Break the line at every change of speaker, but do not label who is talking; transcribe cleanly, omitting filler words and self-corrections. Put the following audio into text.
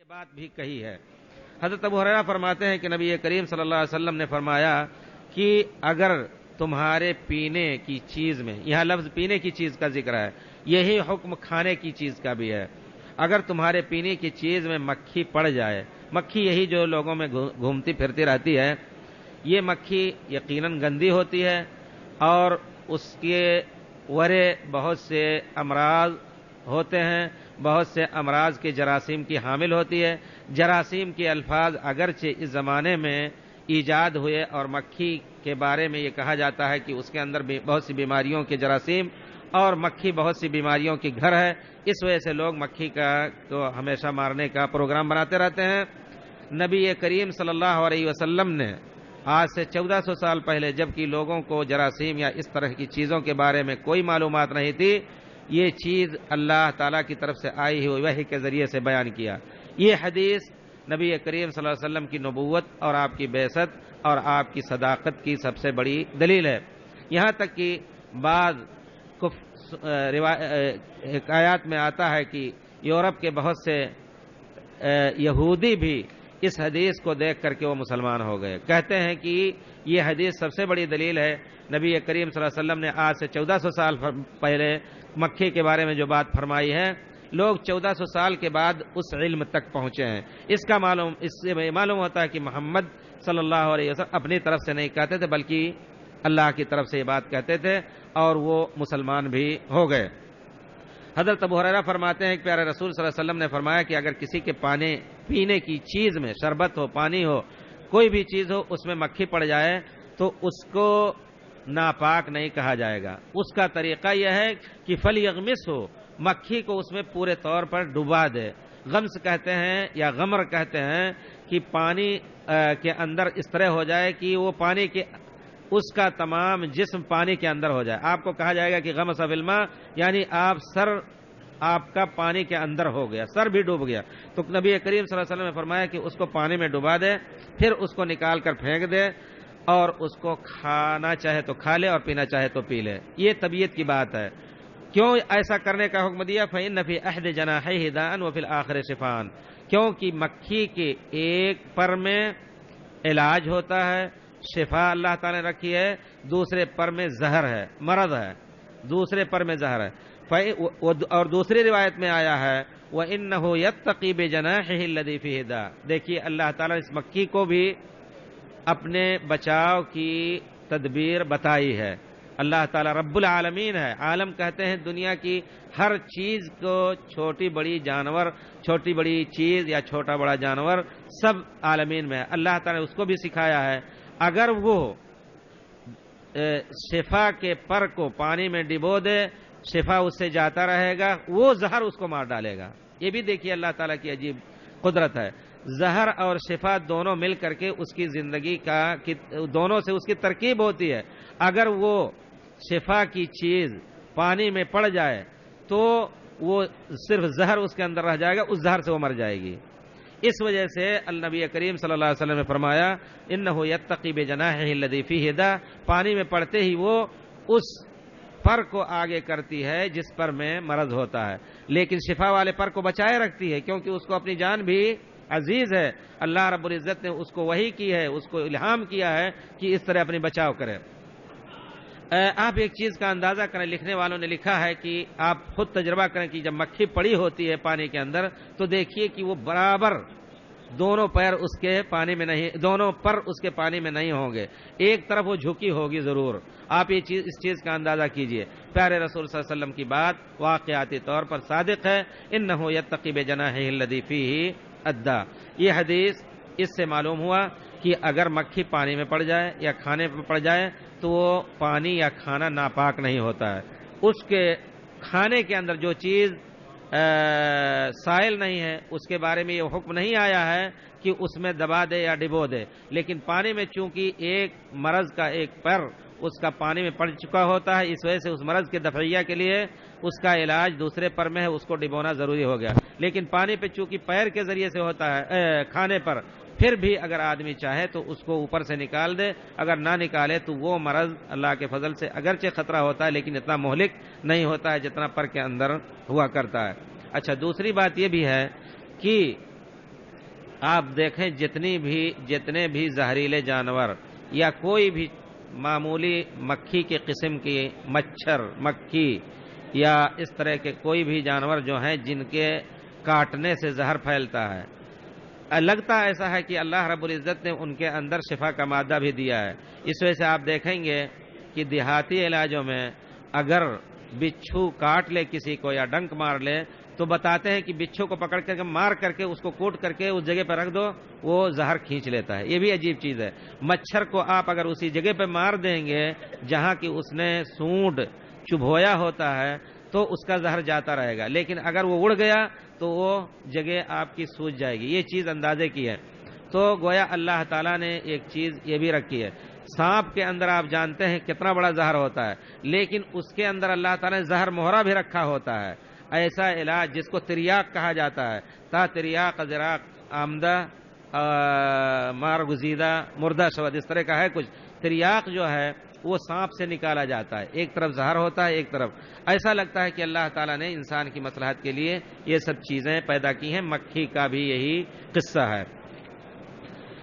بات بھی کہی ہے۔ حضرت ابو ہریرہ فرماتے ہیں کہ نبی کریم صلی اللہ علیہ وسلم نے فرمایا کہ اگر تمہارے پینے کی چیز میں، یہاں لفظ پینے کی چیز کا ذکر ہے، یہی حکم کھانے کی چیز کا بھی ہے، اگر تمہارے پینے کی چیز میں مکھی پڑ جائے، مکھی یہی جو لوگوں میں گھومتی پھرتی رہتی ہے، یہ مکھی یقیناً گندی ہوتی ہے اور اس کے ورے بہت سے امراض ہوتے ہیں، بہت سے امراض کے جراثیم کی حامل ہوتی ہے۔ جراثیم کے الفاظ اگرچہ اس زمانے میں ایجاد ہوئے اور مکھی کے بارے میں یہ کہا جاتا ہے کہ اس کے اندر بہت سی بیماریوں کے جراثیم اور مکھی بہت سی بیماریوں کی گھر ہے، اس وجہ سے لوگ مکھی کا تو ہمیشہ مارنے کا پروگرام بناتے رہتے ہیں۔ نبی کریم صلی اللہ علیہ وسلم نے آج سے 1400 سال پہلے، جبکہ لوگوں کو جراثیم یا اس طرح کی چیزوں کے بارے میں کوئی معلومات نہیں تھی، یہ چیز اللہ تعالیٰ کی طرف سے آئی ہوئی وحی کے ذریعے سے بیان کیا۔ یہ حدیث نبی کریم صلی اللہ علیہ وسلم کی نبوت اور آپ کی بعثت اور آپ کی صداقت کی سب سے بڑی دلیل ہے۔ یہاں تک کہ بعض حکایات میں آتا ہے کہ یورپ کے بہت سے یہودی بھی اس حدیث کو دیکھ کر کے وہ مسلمان ہو گئے۔ کہتے ہیں کہ یہ حدیث سب سے بڑی دلیل ہے، نبی کریم صلی اللہ علیہ وسلم نے آج سے 1400 سال پہلے مکھی کے بارے میں جو بات فرمائی ہے، لوگ 1400 سال کے بعد اس علم تک پہنچے ہیں۔ اس سے معلوم ہوتا ہے کہ محمد صلی اللہ علیہ وسلم اپنی طرف سے نہیں کہتے تھے، بلکہ اللہ کی طرف سے یہ بات کہتے تھے اور وہ مسلمان بھی ہو گئے۔ حضرت ابو ہریرہ فرماتے ہیں کہ پیارے رسول صلی اللہ علیہ وسلم نے فرمایا کہ اگر کسی کے پینے کی چیز میں، شربت ہو، پانی ہو، کوئی بھی چیز ہو، اس میں مکھی پڑ جائے تو اس کو ناپاک نہیں کہا جائے گا۔ اس کا طریقہ یہ ہے کہ فلیغمس ہو، مکھی کو اس میں پورے طور پر ڈبا دے۔ غمس کہتے ہیں یا غمر کہتے ہیں کہ پانی کے اندر اس طرح ہو جائے کہ وہ پانی کے اس کا تمام جسم پانی کے اندر ہو جائے۔ آپ کو کہا جائے گا کہ غمس فی الماء، یعنی آپ کا پانی کے اندر ہو گیا، سر بھی ڈوب گیا۔ تو نبی کریم صلی اللہ علیہ وسلم نے فرمایا کہ اس کو پانی میں ڈبا دے، پھر اس کو نکال کر پھینک دے اور اس کو کھانا چاہے تو کھا لے اور پینا چاہے تو پی لے۔ یہ طبیعت کی بات ہے۔ کیوں ایسا کرنے کا حکم دیا؟ فَإِنَّ فِي أَحْدِ جَنَاحَيْهِ دَاءً وَفِي الْآخِرِ شِفَاءً، کیونکہ مکھی کے ایک پر میں علاج ہوتا ہے، شفا اللہ تعالی نے رکھی ہے، دوسرے پر میں زہر ہے، مرض ہے، دوسرے پر میں زہر ہے۔ اور دوسری روایت میں آیا ہے وَإِنَّهُ يَتَّقِي بِجَنَاحِهِ الَّذِي فِيهِ دَاءٌ، دیکھیے اللہ تعالیٰ اس مکھی کو بھی اپنے بچاؤ کی تدبیر بتائی ہے۔ اللہ تعالیٰ رب العالمین ہے، عالم کہتے ہیں دنیا کی ہر چیز کو، چھوٹی بڑی جانور، چھوٹی بڑی چیز یا چھوٹا بڑا جانور سب عالمین میں ہے۔ اللہ تعالیٰ نے اس کو بھی سکھایا ہے، اگر وہ شفا کے پر کو پانی میں ڈبو دے، شفا اس سے جاتا رہے گا، وہ زہر اس کو مار ڈالے گا۔ یہ بھی دیکھیے اللہ تعالیٰ کی عجیب قدرت ہے۔ زہر اور شفا دونوں مل کر کے اس کی زندگی کا دونوں سے اس کی ترکیب ہوتی ہے۔ اگر وہ شفا کی چیز پانی میں پڑ جائے تو وہ صرف زہر اس کے اندر رہ جائے گا، اس زہر سے وہ مر جائے گی۔ اس وجہ سے النبی کریم صلی اللہ علیہ وسلم نے فرمایا انہ یتقی بجناحہ الذی فیہ داء، پانی میں پڑتے ہی وہ اس پر کو آگے کرتی ہے جس پر میں مرض ہوتا ہے، لیکن شفا والے پر کو بچائے رکھتی ہے، کیونکہ اس کو اپنی جان بھی عزیز ہے۔ اللہ رب العزت نے اس کو وحی کی ہے، اس کو الہام کیا ہے کہ اس طرح اپنی بچاؤ کرے۔ آپ ایک چیز کا اندازہ کریں، لکھنے والوں نے لکھا ہے کہ آپ خود تجربہ کریں کہ جب مکھی پڑی ہوتی ہے پانی کے اندر تو دیکھیے کہ وہ برابر دونوں پر اس کے پانی میں نہیں ہوں گے، ایک طرف وہ جھکی ہوگی ضرور۔ آپ اس چیز کا اندازہ کیجئے۔ پیارے رسول صلی اللہ علیہ وسلم کی بات واقعاتی طور پر صادق ہے، انہ یتقی بجناحہ الذی فیہ الداء۔ یہ حدیث اس سے معلوم ہوا کہ اگر مکھی پانی میں پڑ جائے یا کھانے میں پڑ جائے تو وہ پانی یا کھانا ناپاک نہیں ہوتا ہے۔ اس کے کھانے کے اندر جو چیز سائل نہیں ہے اس کے بارے میں یہ حکم نہیں آیا ہے کہ اس میں دبا دے یا ڈبو دے، لیکن پانی میں چونکہ ایک مرض کا ایک پر اس کا پانی میں پڑ چکا ہوتا ہے، اس وجہ سے اس مرض کے دفعیہ کے لیے اس کا علاج دوسرے پر میں ہے، اس کو ڈبونا ضروری ہو گیا۔ لیکن پانی پہ چونکہ پیر کے ذریعے سے ہوتا ہے کھانے پر، پھر بھی اگر آدمی چاہے تو اس کو اوپر سے نکال دے، اگر نہ نکالے تو وہ مرض اللہ کے فضل سے اگرچہ خطرہ ہوتا ہے لیکن اتنا مہلک نہیں ہوتا ہے جتنا پر کے اندر ہوا کرتا ہے۔ اچھا، دوسری بات یہ بھی ہے کہ آپ دیکھیں جتنے بھی زہریلے جانور یا کوئی بھی معمولی مکھی کے قسم کی مچھر مکھی یا اس طرح کے کوئی بھی جانور جو ہیں جن کے کاٹنے سے زہر پھیلتا ہے، لگتا ایسا ہے کہ اللہ رب العزت نے ان کے اندر شفا کا مادہ بھی دیا ہے۔ اس وجہ سے آپ دیکھیں گے کہ دیہاتی علاجوں میں اگر بچھو کاٹ لے کسی کو یا ڈنک مار لے تو بتاتے ہیں کہ بچھو کو پکڑ کر کے مار کر کے اس کو کوٹ کر کے اس جگہ پہ رکھ دو، وہ زہر کھینچ لیتا ہے۔ یہ بھی عجیب چیز ہے۔ مچھر کو آپ اگر اسی جگہ پہ مار دیں گے جہاں کہ اس نے سونڈ چبھویا ہوتا ہے تو اس کا زہر جاتا رہے گا، لیکن اگر وہ اڑ گیا تو وہ جگہ آپ کی سوج جائے گی۔ یہ چیز اندازے کی ہے۔ تو گویا اللہ تعالیٰ نے ایک چیز یہ بھی رکھی ہے، سانپ کے اندر آپ جانتے ہیں کتنا بڑا زہر ہوتا ہے، لیکن اس کے اندر اللہ تعالیٰ نے زہر مہرہ بھی رکھا ہوتا ہے۔ ایسا علاج جس کو تریاق کہا جاتا ہے، تا تریاق ازراق آمدہ مار گزیدہ مردہ شود، اس طرح کا ہے کچھ۔ تریاق جو ہے وہ سانپ سے نکالا جاتا ہے، ایک طرف زہر ہوتا ہے ایک طرف۔ ایسا لگتا ہے کہ اللہ تعالیٰ نے انسان کی مصلحت کے لیے یہ سب چیزیں پیدا کی ہیں۔ مکھی کا بھی یہی قصہ ہے۔